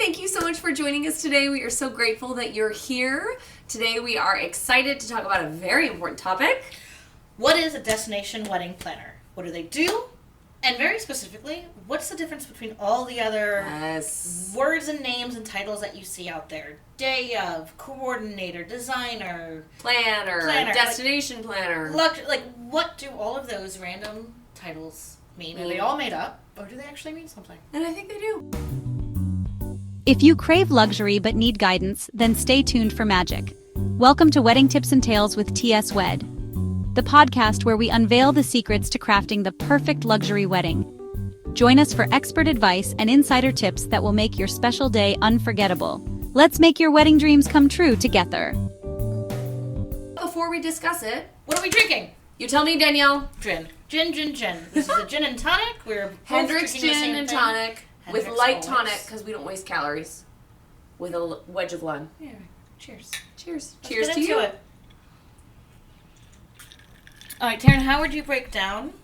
thank you so much for joining us today. We are so grateful that you're here. Today we are excited to talk about a very important topic. What is a destination wedding planner? What do they do? And very specifically, what's the difference between all the other words and names and titles that you see out there? Day of, coordinator, designer, planner, destination planner. What do all of those random titles mean? Are they all made up, or do they actually mean something? And I think they do. If you crave luxury but need guidance, then stay tuned for magic. Welcome to Wedding Tips and Tales with T.S. Wed, the podcast where we unveil the secrets to crafting the perfect luxury wedding. Join us for expert advice and insider tips that will make your special day unforgettable. Let's make your wedding dreams come true together. Before we discuss it, what are we drinking? You tell me, Danielle. Gin. This is a gin and tonic. We're both Hendrick's drinking the gin same and thing. tonic with Hendrick's light always. tonic because we don't waste calories. With a wedge of lime. Yeah. Cheers. Cheers. Let's Cheers get to into you. it. All right, Taryn, how would you break down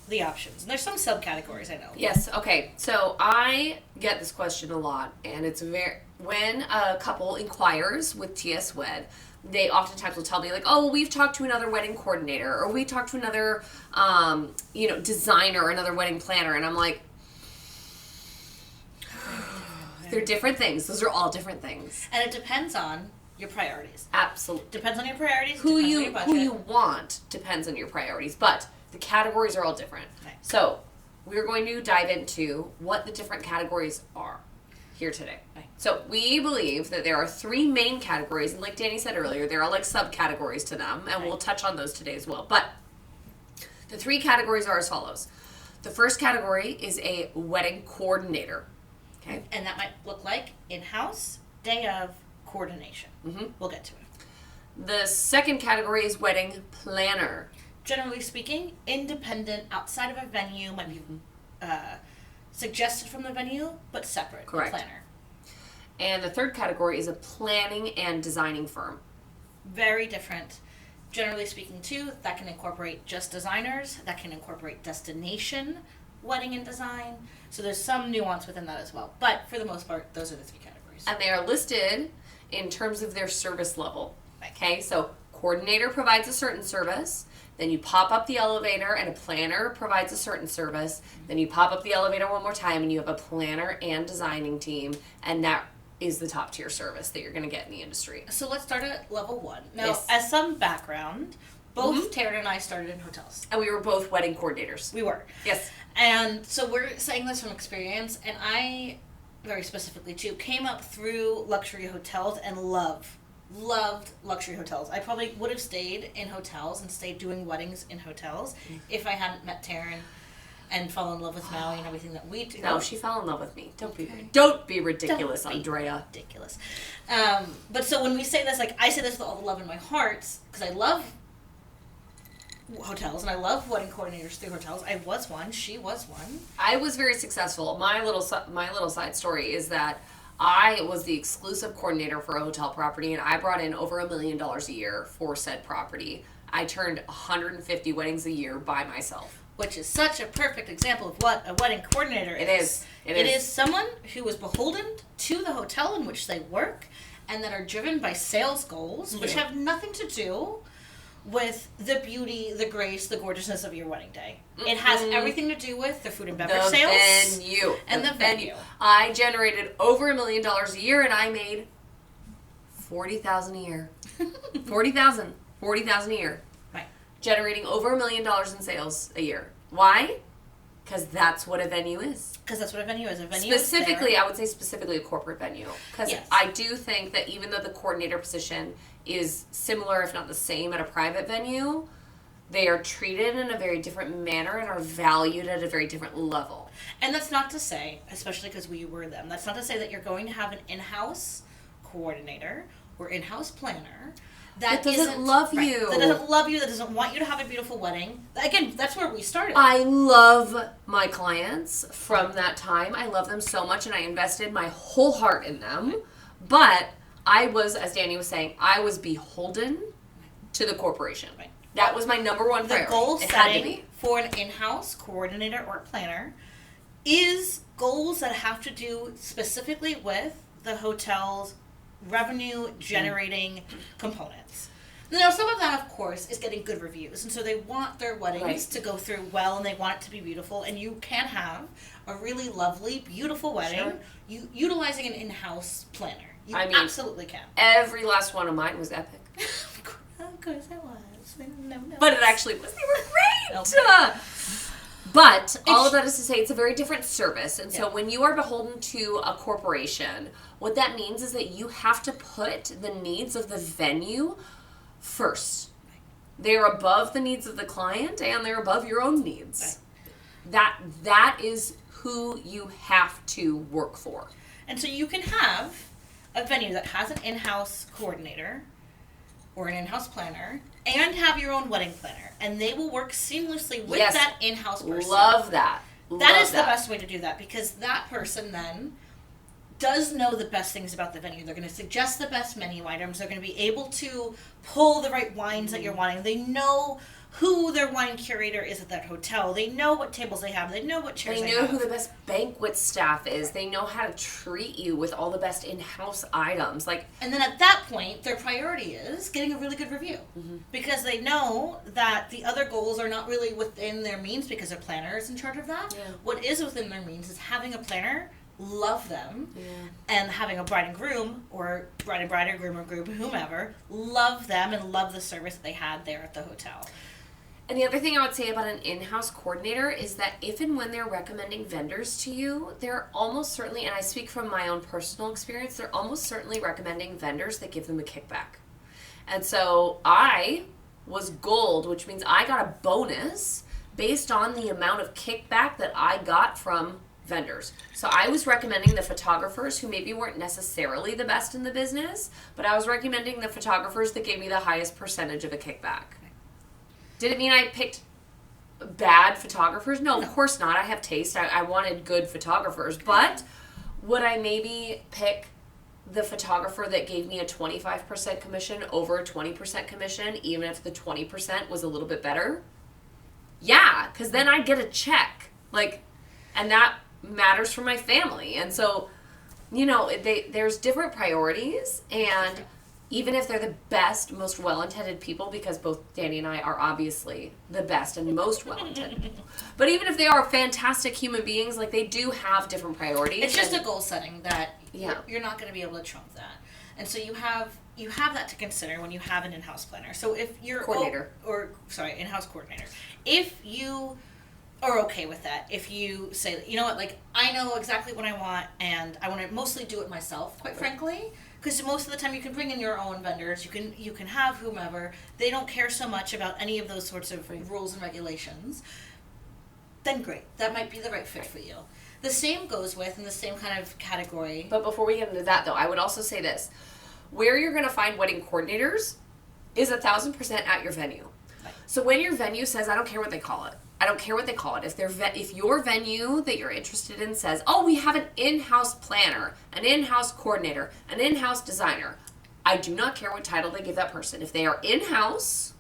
the options? And there's some subcategories, I know. Yes. Okay. So I get this question a lot, and it's when a couple inquires with TS Wed, they oftentimes will tell me like, "Oh, well, we've talked to another wedding coordinator, or we talked to another, designer, or another wedding planner," and I'm like, they're different things. Those are all different things. And it depends on your priorities. Absolutely. Depends on your priorities. Who depends you on your budget. who you want depends on your priorities, but the categories are all different. Right. So we're going to dive into what the different categories are here today. Right. So we believe that there are three main categories, and like Danny said earlier, there are like subcategories to them, and we'll touch on those today as well. But the three categories are as follows. The first category is a wedding coordinator. Okay. And that might look like in-house, day of, coordination. Mm-hmm. We'll get to it. The second category is wedding planner. Generally speaking, independent, outside of a venue, might be suggested from the venue, but separate. Correct. The planner. And the third category is a planning and designing firm. Very different. Generally speaking, too, that can incorporate just designers. That can incorporate destination, wedding and design. So there's some nuance within that as well. But for the most part, those are the three categories. And they are listed in terms of their service level. Right. Okay, so coordinator provides a certain service. Then you pop up the elevator and a planner provides a certain service. Then you pop up the elevator one more time and you have a planner and designing team. And that is the top tier service that you're going to get in the industry. So let's start at level 1. Now, Yes. as some background, both Taryn and I started in hotels. And we were both wedding coordinators. We were. Yes. And so we're saying this from experience, and I, very specifically too, came up through luxury hotels and loved luxury hotels. I probably would have stayed in hotels and stayed doing weddings in hotels if I hadn't met Taryn and fallen in love with Maui and everything that we do. No, she fell in love with me. Don't be ridiculous, Don't be Andrea. ridiculous. But so when we say this, like I say this with all the love in my heart, because I love hotels and I love wedding coordinators through hotels. I was one. She was one. I was very successful. My little side story is that I was the exclusive coordinator for a hotel property, and I brought in over $1 million a year for said property. I turned 150 weddings a year by myself. Which is such a perfect example of what a wedding coordinator is. It is someone who is beholden to the hotel in which they work and that are driven by sales goals, which have nothing to do with the beauty, the grace, the gorgeousness of your wedding day. It has everything to do with the food and beverage sales. And the venue. venue. I generated over $1 million a year, and I made $40,000 a year. $40,000 a year. Right. Generating over $1 million in sales a year. Why? Because that's what a venue is. Because that's what a venue is. A venue Specifically, I would say specifically a corporate venue. Because Yes. I do think that even though the coordinator position is similar, if not the same, at a private venue, they are treated in a very different manner and are valued at a very different level. And that's not to say, especially because we were them, that's not to say that you're going to have an in-house coordinator or in-house planner that doesn't love right, you. That doesn't love you, that doesn't want you to have a beautiful wedding. Again, that's where we started. I love my clients from that time. I love them so much, and I invested my whole heart in them. But I was, as Danny was saying, I was beholden to the corporation. Right. That was my number one The priority. goal It had to setting be. for an in-house coordinator or planner is goals that have to do specifically with the hotel's revenue generating components. Now, some of that, of course, is getting good reviews, and so they want their weddings to go through well, and they want it to be beautiful, and you can have a really lovely, beautiful wedding utilizing an in-house planner. You absolutely can. Every last one of mine was epic. Of course it was. No. But it actually was. They were great! But all of that is to say, it's a very different service. And so when you are beholden to a corporation, what that means is that you have to put the needs of the venue first. They're above the needs of the client, and they're above your own needs. Right. That is who you have to work for. And so you can have a venue that has an in-house coordinator or an in-house planner and have your own wedding planner, and they will work seamlessly with that in-house person. Love that. That is the best way to do that, because that person then does know the best things about the venue. They're going to suggest the best menu items. They're going to be able to pull the right wines that you're wanting. They know who their wine curator is at that hotel. They know what tables they have. They know what chairs they have. They know who the best banquet staff is. They know how to treat you with all the best in-house items. And then at that point, their priority is getting a really good review. Mm-hmm. Because they know that the other goals are not really within their means because their planner is in charge of that. Yeah. What is within their means is having a planner love them, and having a bride and groom, or bride and bride or groom or groom, whomever, love them and love the service that they had there at the hotel. And the other thing I would say about an in-house coordinator is that if and when they're recommending vendors to you, they're almost certainly, and I speak from my own personal experience, they're almost certainly recommending vendors that give them a kickback. And so I was gold, which means I got a bonus based on the amount of kickback that I got from vendors. So I was recommending the photographers who maybe weren't necessarily the best in the business, but I was recommending the photographers that gave me the highest percentage of a kickback. Did it mean I picked bad photographers? No, of course not. I have taste. I wanted good photographers. But would I maybe pick the photographer that gave me a 25% commission over a 20% commission, even if the 20% was a little bit better? Yeah, because then I'd get a check. And that matters for my family. And so, there's different priorities, and even if they're the best, most well-intended people, because both Danny and I are obviously the best and most well-intended people, but even if they are fantastic human beings, they do have different priorities. It's just a goal setting that you're not going to be able to trump that. And so you have that to consider when you have an in-house planner. So if you're in-house coordinator. If you are okay with that, if you say, you know what, I know exactly what I want, and I want to mostly do it myself, quite frankly, because most of the time you can bring in your own vendors, you can have whomever, they don't care so much about any of those sorts of rules and regulations, then great, that might be the right fit for you. The same goes with, in the same kind of category. But before we get into that, though, I would also say this. Where you're going to find wedding coordinators is 1,000% at your venue. Right. So when your venue says, I don't care what they call it, if your venue that you're interested in says, oh, we have an in-house planner, an in-house coordinator, an in-house designer, I do not care what title they give that person. If they are in-house,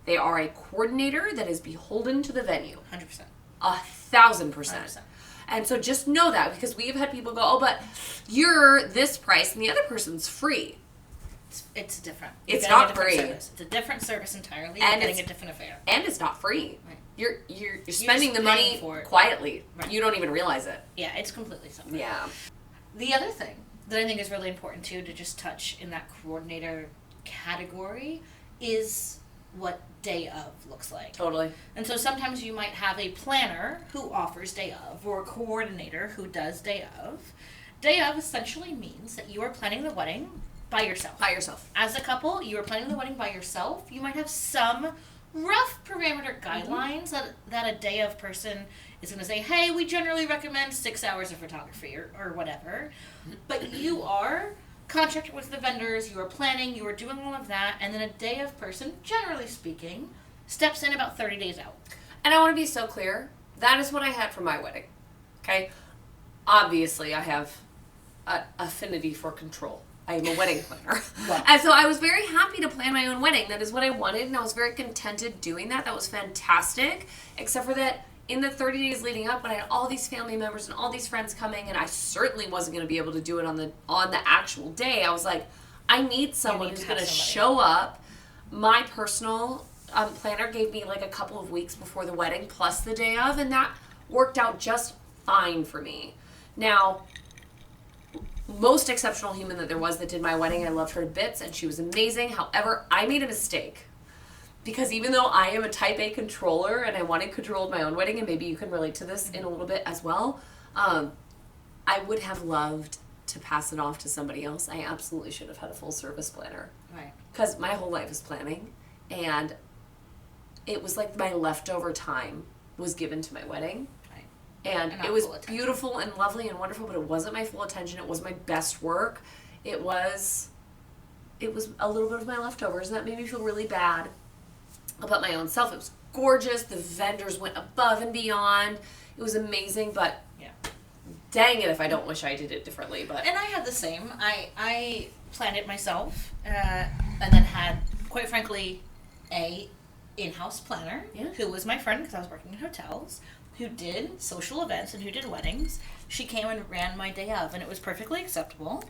they are a coordinator that is beholden to the venue. 100%. 1,000%. And so just know that, because we've had people go, oh, but you're this price and the other person's free. It's different. It's not free. Service. It's a different service entirely. You're getting a different affair. And it's not free. Right. You're spending the money quietly. Right. You don't even realize it. Yeah, it's completely separate. Yeah. The other thing that I think is really important too to just touch in that coordinator category is what day of looks like. Totally. And so sometimes you might have a planner who offers day of, or a coordinator who does day of. Day of essentially means that you are planning the wedding by yourself. As a couple, you are planning the wedding by yourself. You might have some rough parameter guidelines that a day of person is going to say, hey, we generally recommend 6 hours of photography or whatever. But you are contracted with the vendors, you are planning, you are doing all of that, and then a day of person, generally speaking, steps in about 30 days out. And I want to be so clear, that is what I had for my wedding. Okay? Obviously, I have an affinity for control. I am a wedding planner. Wow. And so I was very happy to plan my own wedding. That is what I wanted, and I was very contented doing that. That was fantastic, except for that in the 30 days leading up, when I had all these family members and all these friends coming, and I certainly wasn't going to be able to do it on the actual day, I was like, I need someone who's going to show up. My personal planner gave me like a couple of weeks before the wedding plus the day of, and that worked out just fine for me. Now, most exceptional human that there was that did my wedding, I loved her to bits, and she was amazing. However, I made a mistake. Because even though I am a type A controller and I wanted control of my own wedding, and maybe you can relate to this in a little bit as well, I would have loved to pass it off to somebody else. I absolutely should have had a full service planner. Right. Because my whole life is planning, and it was like my leftover time was given to my wedding. Right. And it was beautiful and lovely and wonderful, but it wasn't my full attention. It was my best work. It was a little bit of my leftovers, and that made me feel really bad about my own self. It was gorgeous. The vendors went above and beyond. It was amazing, but yeah, dang it if I don't wish I did it differently. But and I had the same. I planned it myself, and then had, quite frankly, a in-house planner who was my friend because I was working in hotels, who did social events and who did weddings. She came and ran my day of, and it was perfectly acceptable.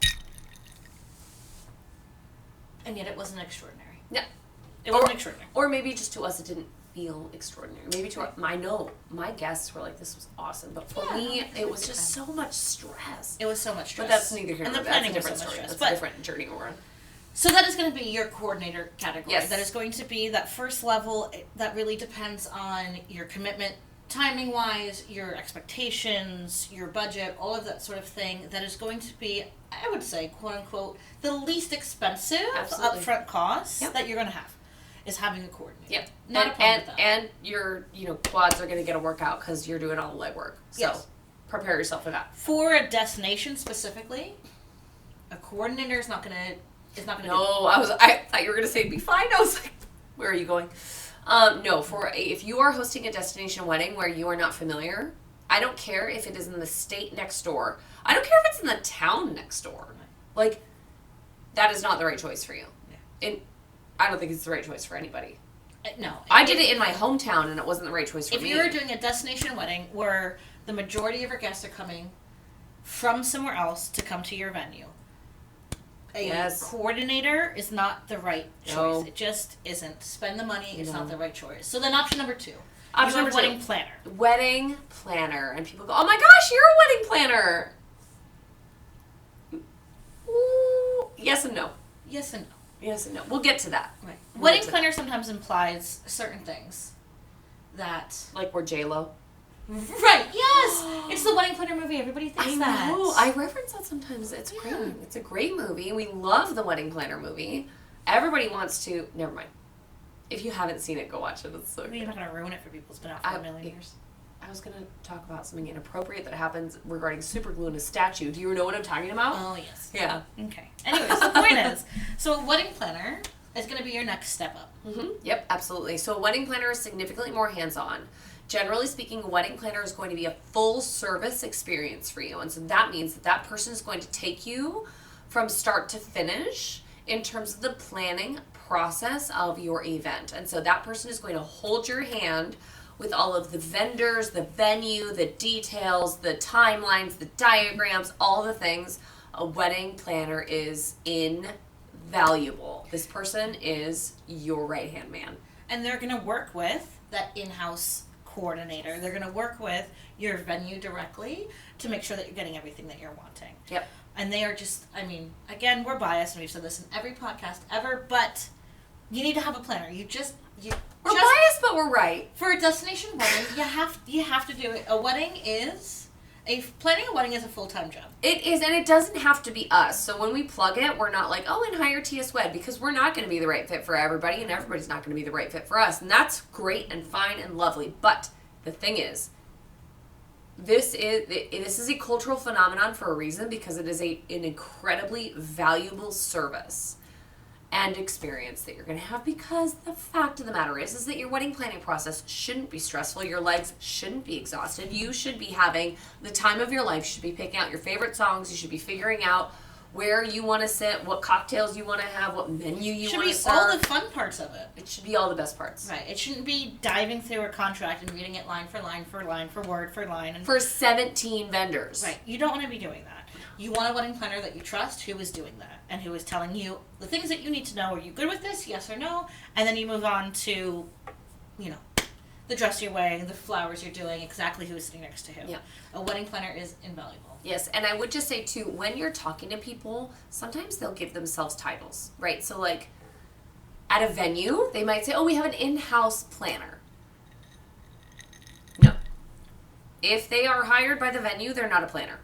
And yet it wasn't extraordinary. Yeah. It wasn't extraordinary. Or maybe just to us it didn't feel extraordinary. Maybe to my guests were like, this was awesome. But for me, it was just so much stress. It was so much stress. But that's neither here nor there. That's a different story. Stress. That's a different journey we're on. So that is going to be your coordinator category. Yes. That is going to be that first level. That really depends on your commitment, timing-wise, your expectations, your budget, all of that sort of thing. That is going to be, I would say, quote-unquote, the least expensive upfront cost that you're going to have. Is having a coordinator. Yep. Not a problem with that. And your quads are going to get a workout because you're doing all the legwork. So prepare yourself for that. For a destination specifically, a coordinator is not going to. No, I thought you were going to say it'd be fine. I was like, where are you going? No, if you are hosting a destination wedding where you are not familiar, I don't care if it is in the state next door. I don't care if it's in the town next door. Like, that is not the right choice for you. Yeah. I don't think it's the right choice for anybody. No. I did it in my hometown, and it wasn't the right choice for me. If you're doing a destination wedding where the majority of your guests are coming from somewhere else to come to your venue, a coordinator is not the right choice. No. It just isn't. Spend the money, it's not the right choice. So then option number 2. Option number 2. Wedding planner. Wedding planner. And people go, oh my gosh, you're a wedding planner. Ooh, yes and no. Yes and no. Yes and no. We'll get to that. Right. Wedding planner sometimes implies certain things that... Like we're J-Lo. Right, yes! It's the Wedding Planner movie. Everybody thinks that. I know. I reference that sometimes. It's great. It's a great movie. We love the Wedding Planner movie. Everybody wants to... Never mind. If you haven't seen it, go watch it. It's so good. You're not going to ruin it for people. It's been out for a million years. I was going to talk about something inappropriate that happens regarding super glue in a statue. Do you know what I'm talking about? Oh, yes. Yeah. Okay. Anyways, the point is, so a wedding planner is going to be your next step up. Mm-hmm. Yep, absolutely. So a wedding planner is significantly more hands-on. Generally speaking, a wedding planner is going to be a full service experience for you. And so that means that person is going to take you from start to finish in terms of the planning process of your event. And so that person is going to hold your hand with all of the vendors, the venue, the details, the timelines, the diagrams, all the things. A wedding planner is invaluable. This person is your right-hand man. And they're going to work with that in-house coordinator. They're going to work with your venue directly to make sure that you're getting everything that you're wanting. Yep. And they are just, I mean, again, we're biased, and we've said this in every podcast ever, but you need to have a planner. We're biased, but we're right. For a destination wedding, you have to do it. Planning a wedding is a full-time job. It is, and it doesn't have to be us. So when we plug it, we're not like, and hire TS Wed, because we're not going to be the right fit for everybody, and everybody's not going to be the right fit for us. And that's great and fine and lovely. But the thing is, this is a cultural phenomenon for a reason, because it is an incredibly valuable service and experience that you're going to have, because the fact of the matter is that your wedding planning process shouldn't be stressful. Your legs shouldn't be exhausted. You should be having the time of your life. You should be picking out your favorite songs. You should be figuring out where you want to sit, what cocktails you want to have, what menu you Should want be to serve. all the fun parts of it. It should be all the best parts. Right. It shouldn't be diving through a contract and reading it line for line for line for word for line. And For 17 vendors. right. You don't want to be doing that. You want a wedding planner that you trust who is doing that and who is telling you the things that you need to know. Are you good with this? Yes or no? And then you move on to, the dress you're wearing, the flowers you're doing, exactly who is sitting next to who. Yeah. A wedding planner is invaluable. Yes, and I would just say too, when you're talking to people, sometimes they'll give themselves titles, right? So like at a venue, they might say, "Oh, we have an in-house planner." No. If they are hired by the venue, they're not a planner.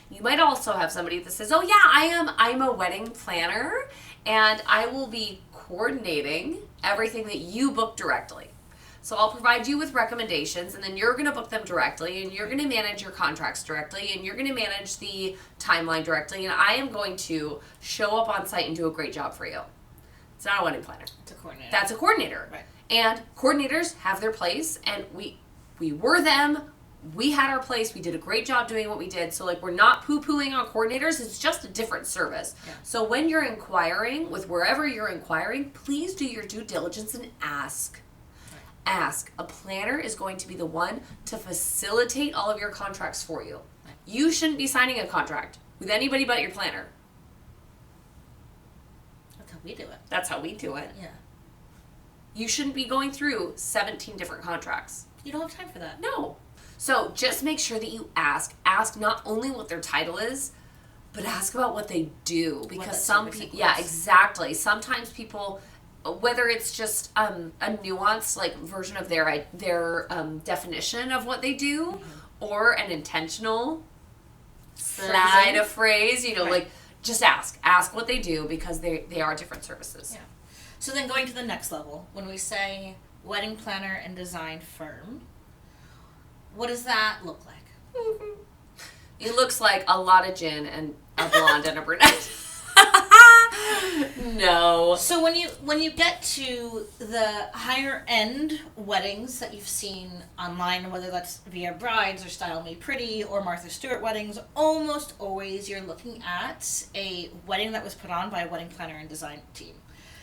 You might also have somebody that says, "Oh yeah, I'm a wedding planner and I will be coordinating everything that you book directly. So I'll provide you with recommendations, and then you're going to book them directly, and you're going to manage your contracts directly, and you're going to manage the timeline directly, and I am going to show up on site and do a great job for you." It's not a wedding planner. It's a coordinator. That's a coordinator. Right. And coordinators have their place, and we were them. We had our place. We did a great job doing what we did. So like, we're not poo-pooing on coordinators. It's just a different service. Yeah. So when you're inquiring with wherever you're inquiring, please do your due diligence and ask. Ask. A planner is going to be the one to facilitate all of your contracts for you. Right. You shouldn't be signing a contract with anybody but your planner. That's how we do it. That's how we do it. Yeah. You shouldn't be going through 17 different contracts. You don't have time for that. No. So just make sure that you ask. Ask not only what their title is, but ask about what they do. Because that some service people, includes. yeah, exactly. Sometimes people, whether it's just a nuanced like version of their definition of what they do, or an intentional slide Phrasing. of phrase, Right. like just ask what they do, because they are different services. Yeah. So then going to the next level, when we say wedding planner and design firm, what does that look like? It looks like a lot of gin and a blonde and a brunette. No. So when you get to the higher end weddings that you've seen online, whether that's via Brides or Style Me Pretty or Martha Stewart weddings, almost always you're looking at a wedding that was put on by a wedding planner and design team.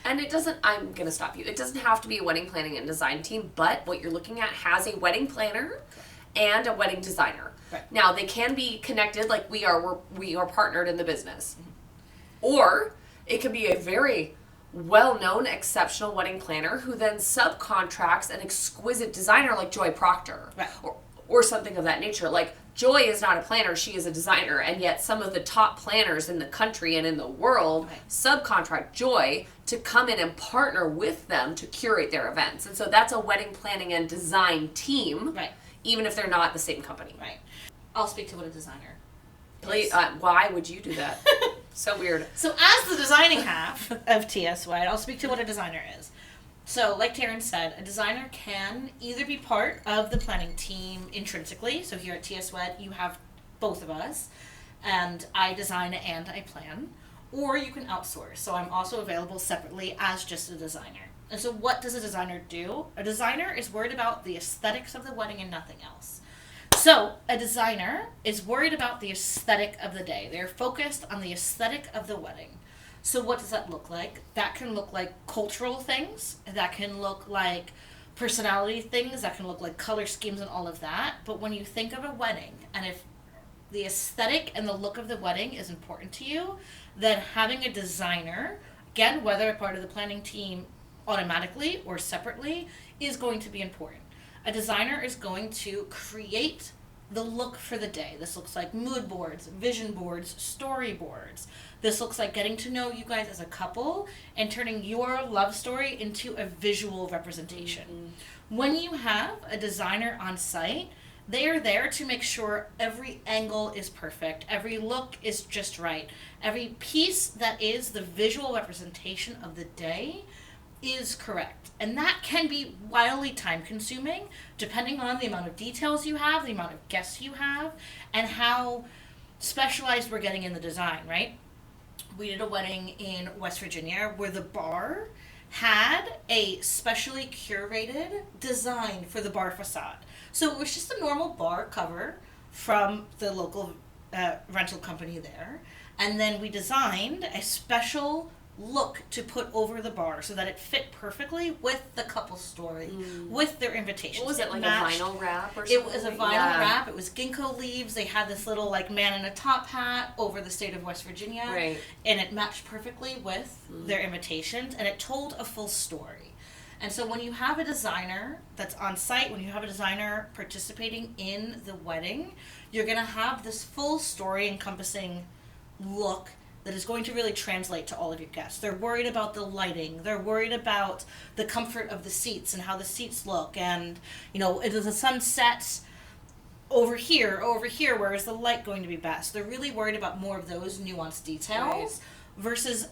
And it doesn't, I'm going to stop you. It doesn't have to be a wedding planning and design team, but what you're looking at has a wedding planner and a wedding designer. Right. Now, they can be connected, like we are partnered in the business. Or it could be a very well-known, exceptional wedding planner who then subcontracts an exquisite designer like Joy Proctor. Right. Or something of that nature. Like, Joy is not a planner, she is a designer, and yet some of the top planners in the country and in the world Right. subcontract Joy to come in and partner with them to curate their events. And so that's a wedding planning and design team, Right. even if they're not the same company. Right. I'll speak to what a designer Please, is. why would you do that? So weird. So as the designing half of TS Wed, I'll speak to what a designer is. So, like Taryn said, a designer can either be part of the planning team intrinsically. So here at TS Wed, you have both of us, and I design and I plan. Or you can outsource. So I'm also available separately as just a designer. And so what does a designer do? A designer is worried about the aesthetics of the wedding and nothing else. So, a designer is worried about the aesthetic of the day. They're focused on the aesthetic of the wedding. So, what does that look like? That can look like cultural things. That can look like personality things. That can look like color schemes and all of that. But when you think of a wedding, and if the aesthetic and the look of the wedding is important to you, then having a designer, again, whether a part of the planning team automatically or separately, is going to be important. A designer is going to create the look for the day. This looks like mood boards, vision boards, storyboards. This looks like getting to know you guys as a couple and turning your love story into a visual representation. Mm-hmm. When you have a designer on site, they are there to make sure every angle is perfect, every look is just right, every piece that is the visual representation of the day is correct. And that can be wildly time consuming depending on the amount of details you have, the amount of guests you have, and how specialized we're getting in the design, right? We did a wedding in West Virginia where the bar had a specially curated design for the bar facade. So it was just a normal bar cover from the local rental company there. And then we designed a special look to put over the bar so that it fit perfectly with the couple story, with their invitations. What was it, like matched. a vinyl wrap or something? It was a vinyl wrap. It was ginkgo leaves. They had this little like man in a top hat over the state of West Virginia. Right. And it matched perfectly with their invitations, and it told a full story. And so when you have a designer that's on site, when you have a designer participating in the wedding, you're going to have this full story encompassing look that is going to really translate to all of your guests. They're worried about the lighting. They're worried about the comfort of the seats and how the seats look. And, you know, is the sun sets over here, where is the light going to be best? They're really worried about more of those nuanced details versus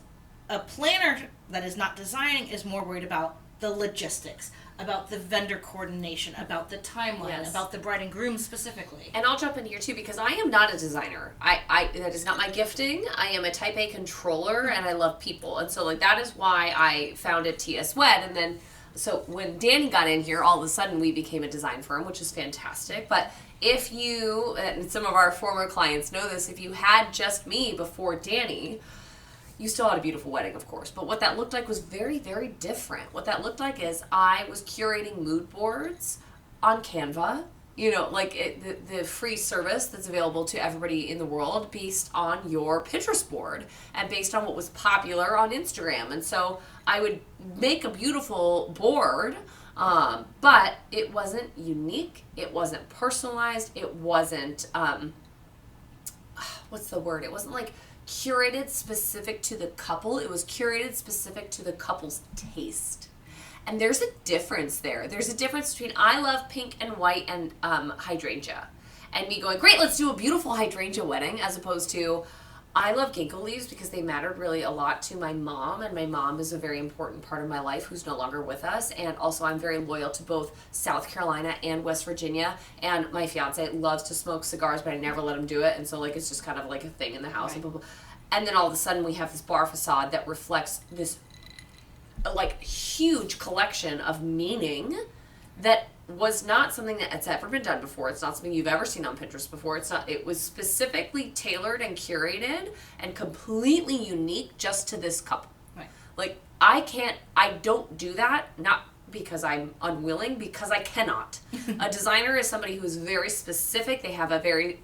a planner that is not designing is more worried about the logistics, about the vendor coordination, about the timeline, about the bride and groom specifically. And I'll jump in here too, because I am not a designer. I that is not my gifting. I am a type A controller, and I love people. And so like that is why I founded TS Wed. And then so when Danny got in here, all of a sudden we became a design firm, which is fantastic. But if you, and some of our former clients know this, if you had just me before Danny, you still had a beautiful wedding, of course, but what that looked like was very, very different. What that looked like is I was curating mood boards on Canva, you know, like the free service that's available to everybody in the world based on your Pinterest board and based on what was popular on Instagram. And so I would make a beautiful board, but it wasn't unique, it wasn't personalized, it wasn't, what's the word? It wasn't like curated specific to the couple. It was curated specific to the couple's taste. And there's a difference there. There's a difference between I love pink and white and hydrangea. And me going, great, let's do a beautiful hydrangea wedding, as opposed to I love ginkgo leaves because they mattered really a lot to my mom, and my mom is a very important part of my life who's no longer with us. And also I'm very loyal to both South Carolina and West Virginia, and my fiance loves to smoke cigars, but I never let him do it, and so like it's just kind of like a thing in the house. Right. And then all of a sudden we have this bar facade that reflects this like huge collection of meaning that was not something that's ever been done before. It's not something you've ever seen on Pinterest before. It was specifically tailored and curated and completely unique just to this couple. Right. Like I don't do that, not because I'm unwilling, because I cannot. A designer is somebody who is very specific. They have a very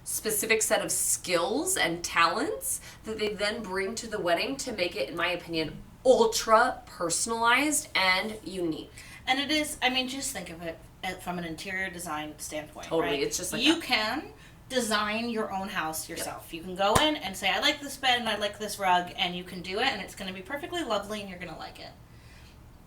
specific set of skills and talents that they then bring to the wedding to make it, in my opinion, ultra personalized and unique. And it is, I mean, just think of it from an interior design standpoint. Totally, right? it's just like you that. can design your own house yourself. You can go in and say, I like this bed and I like this rug, and you can do it, and it's going to be perfectly lovely and you're going to like it.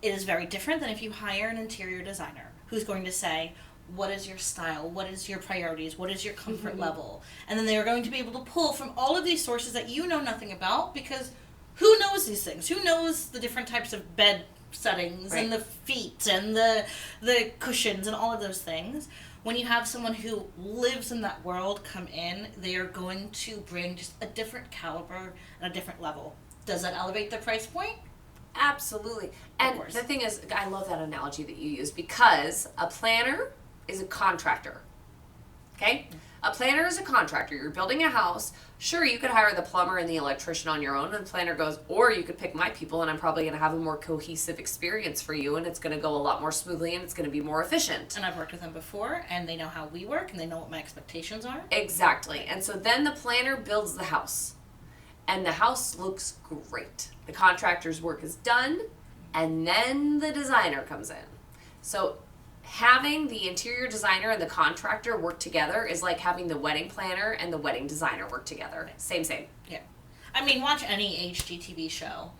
It is very different than if you hire an interior designer who's going to say, what is your style? What is your priorities? What is your comfort level? And then they are going to be able to pull from all of these sources that you know nothing about, because who knows these things? Who knows the different types of bed settings and the feet and the cushions and all of those things? When you have someone who lives in that world come in, they are going to bring just a different caliber and a different level. Does that elevate the price point? Absolutely. And the thing is, I love that analogy that you use, because a planner is a contractor. Okay? A planner is a contractor. You're building a house. Sure, you could hire the plumber and the electrician on your own, and the planner goes, or you could pick my people, and I'm probably going to have a more cohesive experience for you, and it's going to go a lot more smoothly, and it's going to be more efficient. And I've worked with them before, and they know how we work, and they know what my expectations are. Exactly. And so then the planner builds the house, and the house looks great. The contractor's work is done, and then the designer comes in. So having the interior designer and the contractor work together is like having the wedding planner and the wedding designer work together. Same. Yeah. I mean, watch any HGTV show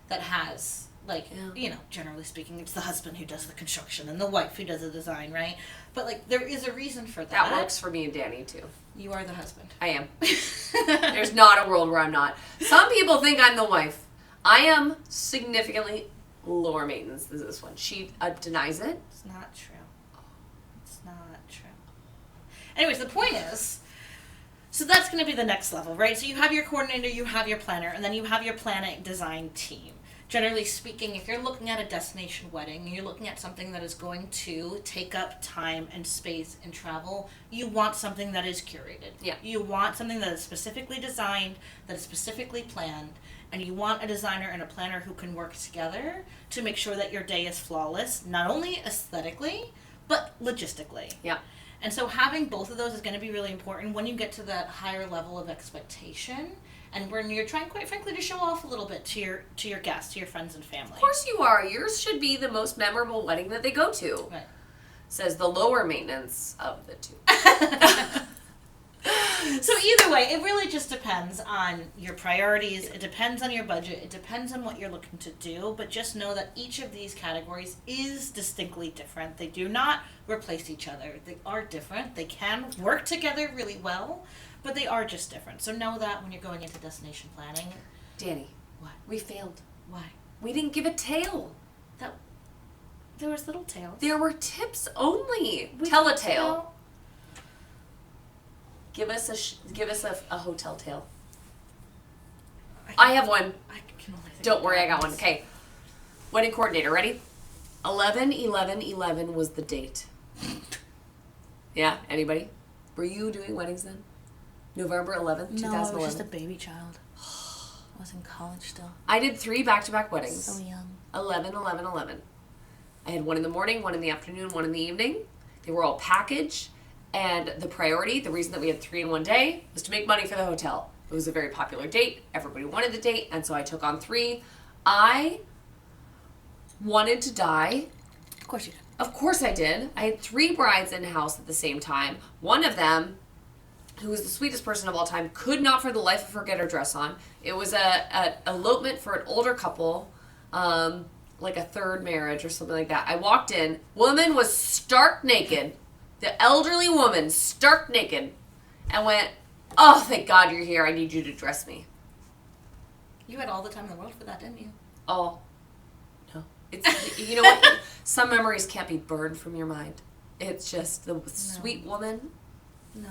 that has, like, you know, generally speaking, it's the husband who does the construction and the wife who does the design, right? But, like, there is a reason for that. That works for me and Danny, too. You are the husband. I am. There's not a world where I'm not. Some people think I'm the wife. I am significantly lower maintenance than this one. She denies it. It's not true. It's not true. Anyways, the point is, so that's going to be the next level, right? So you have your coordinator, you have your planner, and then you have your planning design team. generally speaking, if you're looking at a destination wedding, you're looking at something that is going to take up time and space and travel, you want something that is curated. Yeah. You want something that is specifically designed, that is specifically planned, and you want a designer and a planner who can work together to make sure that your day is flawless, not only aesthetically, but logistically. Yeah. And so having both of those is going to be really important when you get to that higher level of expectation, and when you're trying, quite frankly, to show off a little bit to your guests, to your friends and family. Of course you are. Yours should be the most memorable wedding that they go to. Right. Says the lower maintenance of the two. So either way, it really just depends on your priorities. It depends on your budget. It depends on what you're looking to do. But just know that each of these categories is distinctly different. They do not replace each other. They are different. They can work together really well, but they are just different. So know that when you're going into destination planning. Danny, What? we failed. Why? We didn't give a tale. There was little tails. There were tips only. Tell a tale. Give us a hotel tale. I have one. I can only think Don't of worry, I that got one. Okay. Wedding coordinator, ready? 11/11/11 was the date. Yeah, anybody? Were you doing weddings then? November 11th, 2011? No, I was just a baby child. I was in college still. I did 3 back-to-back weddings. So young. 11/11/11. I had one in the morning, one in the afternoon, one in the evening. They were all packaged. And the priority, the reason that we had 3 in one day, was to make money for the hotel. It was a very popular date. Everybody wanted the date, and so I took on 3. I wanted to die. Of course you did. Of course I did. I had 3 brides in the house at the same time. One of them, who was the sweetest person of all time, could not for the life of her get her dress on. It was a elopement for an older couple, like a third marriage or something like that. I walked in. Woman was stark naked. The elderly woman, stark naked, and went, "Oh, thank God you're here. I need you to dress me." You had all the time in the world for that, didn't you? Oh, no. It's, you know what? Some memories can't be burned from your mind. It's just the sweet woman. No.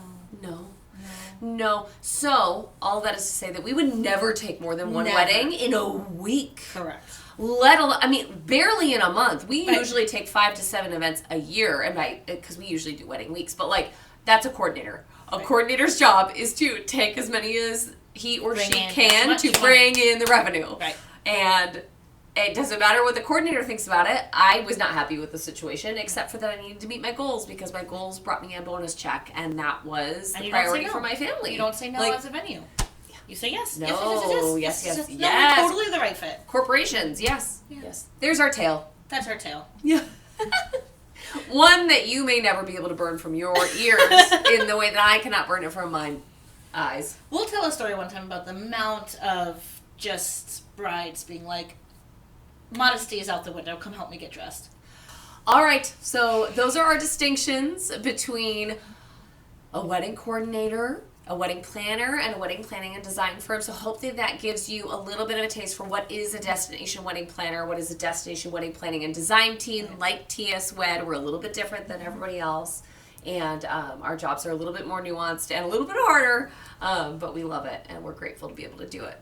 So, all that is to say that we would never take more than one wedding in a week. Correct. Let alone, I mean, barely in a month. We Right. usually take 5 to 7 events a year, and because we usually do wedding weeks. But like, that's a coordinator. A coordinator's job is to take as many as he or Bring she in as can much to money. bring in the revenue. Right. And it doesn't matter what the coordinator thinks about it. I was not happy with the situation, except for that I needed to meet my goals because my goals brought me a bonus check, and that was And the you don't say priority no. for my family. You don't say no Like, as a venue. You say yes. No, yes. yes. No, Yes. we're totally the right fit. corporations, yes. Yeah. Yes. There's our tale. That's our tale. Yeah. One that you may never be able to burn from your ears in the way that I cannot burn it from my eyes. We'll tell a story one time about the amount of just brides being like, modesty is out the window. Come help me get dressed. All right, so those are our distinctions between a wedding coordinator, a wedding planner, and a wedding planning and design firm. So hopefully that gives you a little bit of a taste for what is a destination wedding planner, what is a destination wedding planning and design team. Like TS Wed, we're a little bit different than everybody else, and our jobs are a little bit more nuanced and a little bit harder, but we love it, and we're grateful to be able to do it.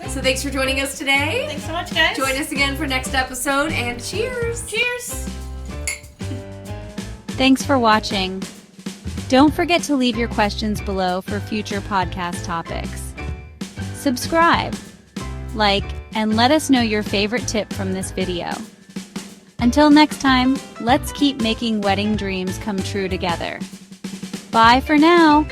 So thanks for joining us today. Thanks so much, guys. Join us again for next episode, and cheers! Cheers. Thanks for watching. Don't forget to leave your questions below for future podcast topics. Subscribe, like, and let us know your favorite tip from this video. Until next time, let's keep making wedding dreams come true together. Bye for now.